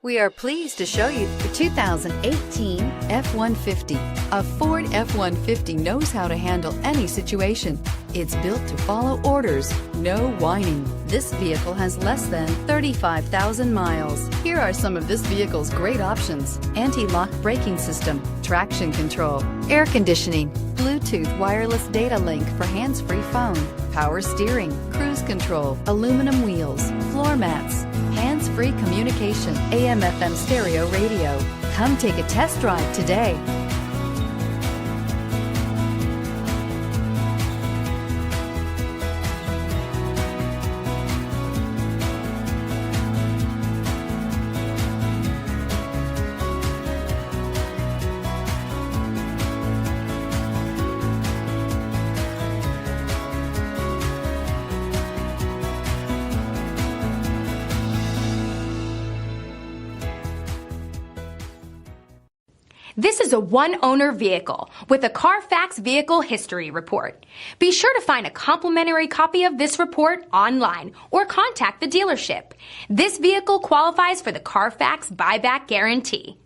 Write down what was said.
We are pleased to show you the 2018 F-150. A Ford F-150 knows how to handle any situation. It's built to follow orders, no whining. This vehicle has less than 35,000 miles. Here are some of this vehicle's great options: anti-lock braking system, traction control, air conditioning, Bluetooth wireless data link for hands-free phone, power steering, cruise control, aluminum wheels, floor mats, hands-free communication, AM/FM stereo radio. Come take a test drive today. This is a one-owner vehicle with a Carfax Vehicle History Report. Be sure to find a complimentary copy of this report online or contact the dealership. This vehicle qualifies for the Carfax Buyback Guarantee.